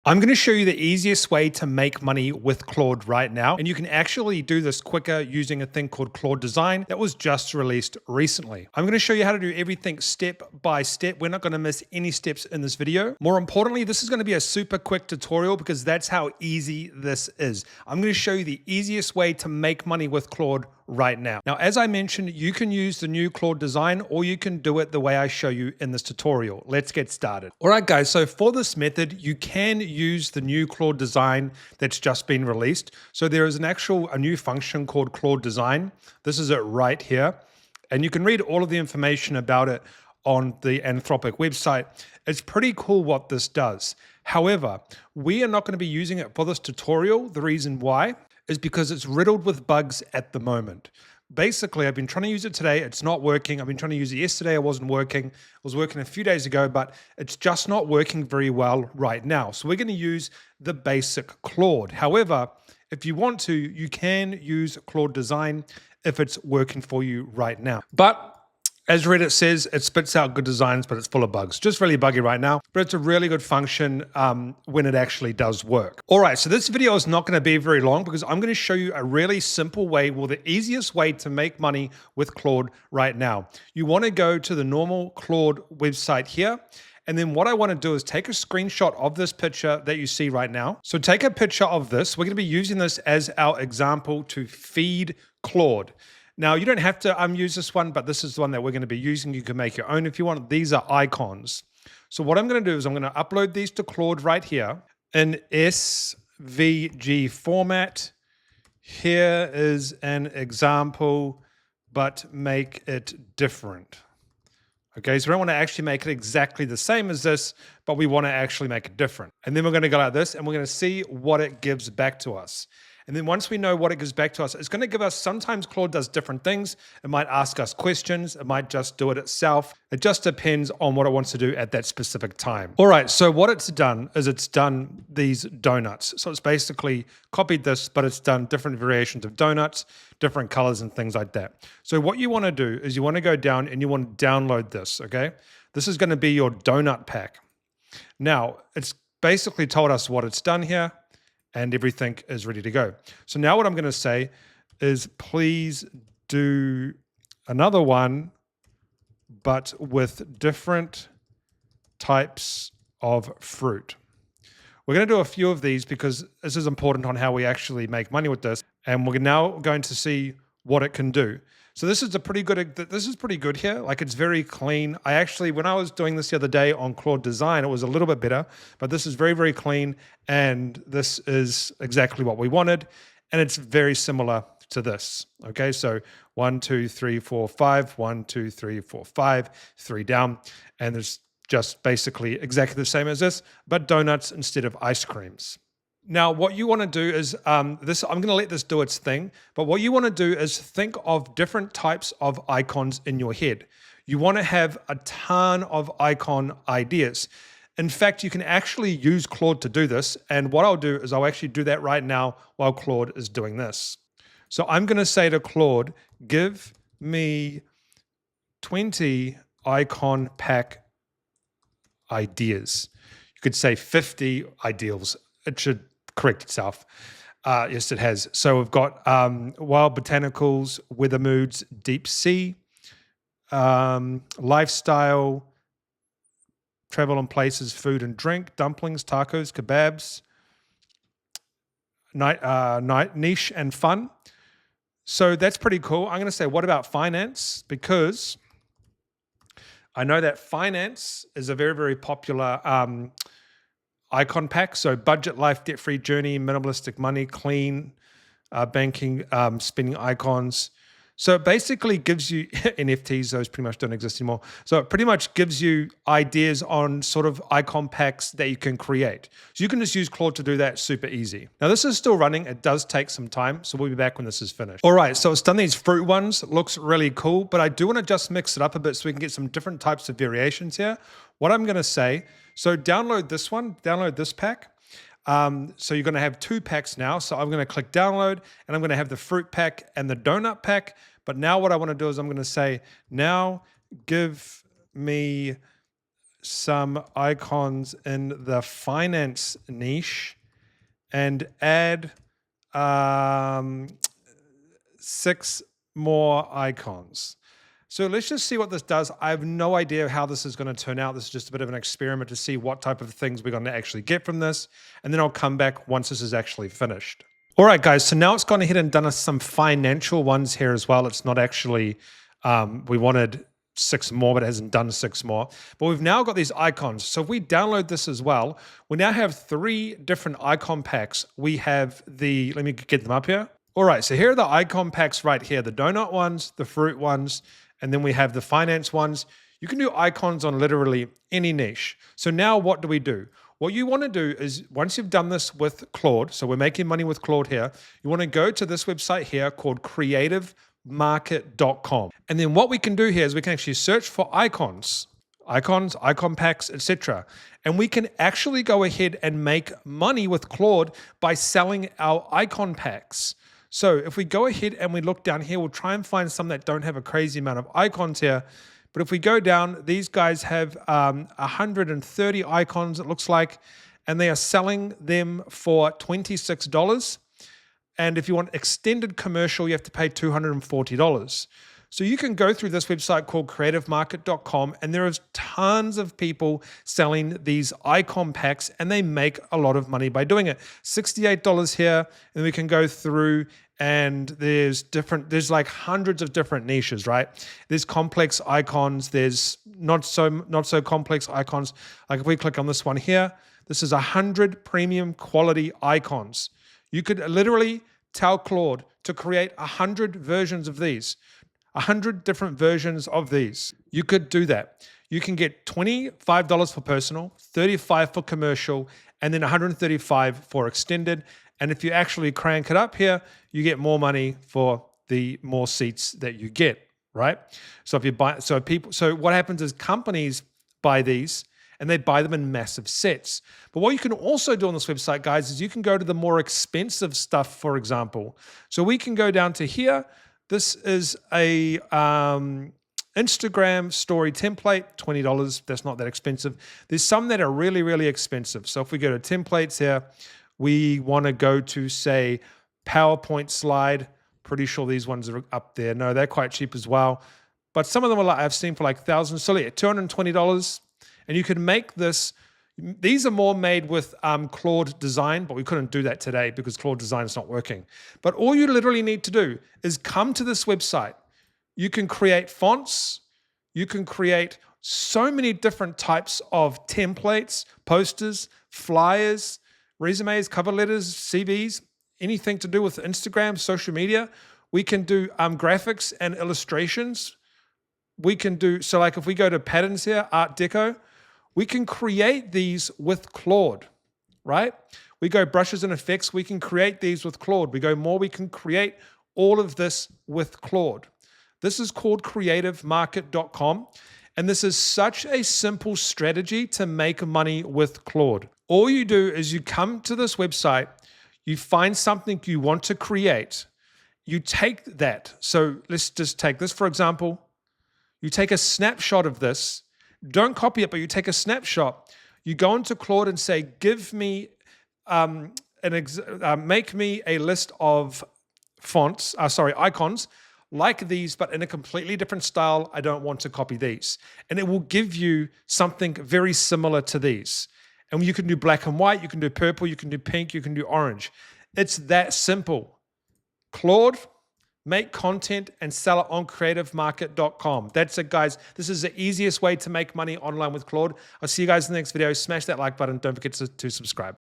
I'm going to show you the easiest way to make money with Claude right now. And you can actually do this quicker using a thing called Claude Design that was just released recently. I'm going to show you how to do everything step by step. We're not going to miss any steps in this video. More importantly, this is going to be a super quick tutorial because that's how easy this is. I'm going to show you the easiest way to make money with Claude right now. Now, as I mentioned, you can use the new Claude Design or you can do it the way I show you in this tutorial. Let's get started. All right, guys, so for this method, you can use the new Claude Design that's just been released. So there is a new function called Claude Design. This is it right here. And you can read all of the information about it on the Anthropic website. It's pretty cool what this does. However, we are not going to be using it for this tutorial. The reason why is because it's riddled with bugs at the moment. Basically, I've been trying to use it today. It's not working. I've been trying to use it yesterday. It wasn't working. It was working a few days ago, but it's just not working very well right now. So we're going to use the basic Claude. However, if you want to, you can use Claude Design if it's working for you right now. But as Reddit says, it spits out good designs, but it's full of bugs. Just really buggy right now, but it's a really good function when it actually does work. All right, so this video is not going to be very long because I'm going to show you a really simple way, well, the easiest way to make money with Claude right now. You want to go to the normal Claude website here. And then what I want to do is take a screenshot of this picture that you see right now. So take a picture of this. We're going to be using this as our example to feed Claude. Now, you don't have to use this one, but this is the one that we're going to be using. You can make your own if you want. These are icons. So what I'm going to do is I'm going to upload these to Claude right here in SVG format. Here is an example, but make it different. Okay, so we don't want to actually make it exactly the same as this, but we want to actually make it different. And then we're going to go like this, and we're going to see what it gives back to us. And then once we know what it gives back to us, it's going to give us, sometimes Claude does different things. It might ask us questions. It might just do it itself. It just depends on what it wants to do at that specific time. All right, so what it's done is it's done these donuts. So it's basically copied this, but it's done different variations of donuts, different colors and things like that. So what you want to do is you want to go down and you want to download this, okay? This is going to be your donut pack. Now, it's basically told us what it's done here, and everything is ready to go. So now what I'm going to say is please do another one, but with different types of fruit. We're going to do a few of these because this is important on how we actually make money with this. And we're now going to see what it can do. So this is pretty good here. Like, it's very clean. I actually, when I was doing this the other day on Claude Design, it was a little bit better, but this is very, very clean. And this is exactly what we wanted. And it's very similar to this. Okay, so 1, 2, 3, 4, 5, 1, 2, 3, 4, 5, 3 down. And there's just basically exactly the same as this, but donuts instead of ice creams. Now, what you want to do is, I'm going to let this do its thing, but what you want to do is think of different types of icons in your head. You want to have a ton of icon ideas. In fact, you can actually use Claude to do this, and what I'll do is I'll actually do that right now while Claude is doing this. So I'm going to say to Claude, give me 20 icon pack ideas. You could say 50 ideals. It should correct itself. Yes, it has. So we've got wild botanicals, weather moods, deep sea, lifestyle, travel and places, food and drink, dumplings, tacos, kebabs, niche and fun. So that's pretty cool. I'm going to say, what about finance? Because I know that finance is a very, very popular icon pack. So budget life, debt-free journey, minimalistic money, clean banking, spending icons. So it basically gives you NFTs, those pretty much don't exist anymore. So it pretty much gives you ideas on sort of icon packs that you can create. So you can just use Claude to do that super easy. Now this is still running. It does take some time. So we'll be back when this is finished. All right, so it's done these fruit ones. It looks really cool, but I do want to just mix it up a bit so we can get some different types of variations here. What I'm going to say, so download this one, download this pack. So you're going to have 2 packs now. So I'm going to click download and I'm going to have the fruit pack and the donut pack. But now what I want to do is I'm going to say, now give me some icons in the finance niche and add 6 more icons. So let's just see what this does. I have no idea how this is going to turn out. This is just a bit of an experiment to see what type of things we're going to actually get from this. And then I'll come back once this is actually finished. All right, guys. So now it's gone ahead and done us some financial ones here as well. It's not actually, we wanted 6 more, but it hasn't done 6 more. But we've now got these icons. So if we download this as well, we now have 3 different icon packs. We have the, let me get them up here. All right, so here are the icon packs right here, the donut ones, the fruit ones, and then we have the finance ones. You can do icons on literally any niche. So now what do? What you want to do is once you've done this with Claude, so we're making money with Claude here, you want to go to this website here called creativemarket.com. And then what we can do here is we can actually search for icons, icon packs, etc. And we can actually go ahead and make money with Claude by selling our icon packs. So if we go ahead and we look down here, we'll try and find some that don't have a crazy amount of icons here. But if we go down, these guys have 130 icons, it looks like, and they are selling them for $26. And if you want extended commercial, you have to pay $240. So you can go through this website called creativemarket.com, and there is tons of people selling these icon packs, and they make a lot of money by doing it. $68 here, and we can go through, and there's like hundreds of different niches, right? There's complex icons, there's not so complex icons. Like if we click on this one here, this is 100 premium quality icons. You could literally tell Claude to create 100 versions of these. 100 different versions of these. You could do that. You can get $25 for personal, $35 for commercial, and then $135 for extended. And if you actually crank it up here, you get more money for the more seats that you get, right? So if you buy, so what happens is companies buy these and they buy them in massive sets. But what you can also do on this website, guys, is you can go to the more expensive stuff, for example. So we can go down to here. This is a Instagram story template, $20. That's not that expensive. There's some that are really, really expensive. So if we go to templates here, we want to go to, say, PowerPoint slide. Pretty sure these ones are up there. No, they're quite cheap as well. But some of them are like, I've seen for like thousands. So yeah, $220. And you can make this. These are more made with Claude Design, but we couldn't do that today because Claude Design is not working. But all you literally need to do is come to this website. You can create fonts. You can create so many different types of templates, posters, flyers, resumes, cover letters, CVs, anything to do with Instagram, social media. We can do graphics and illustrations. We can do, so like if we go to patterns here, Art Deco, we can create these with Claude, right? We go brushes and effects. We can create these with Claude. We go more. We can create all of this with Claude. This is called creativemarket.com. And this is such a simple strategy to make money with Claude. All you do is you come to this website, you find something you want to create, you take that. So let's just take this, for example. You take a snapshot of this. Don't copy it, but you take a snapshot. You go into Claude and say, give me, make me a list of icons like these, but in a completely different style. I don't want to copy these. And it will give you something very similar to these. And you can do black and white, you can do purple, you can do pink, you can do orange. It's that simple. Claude, make content and sell it on creativemarket.com. That's it, guys. This is the easiest way to make money online with Claude. I'll see you guys in the next video. Smash that like button. Don't forget to subscribe.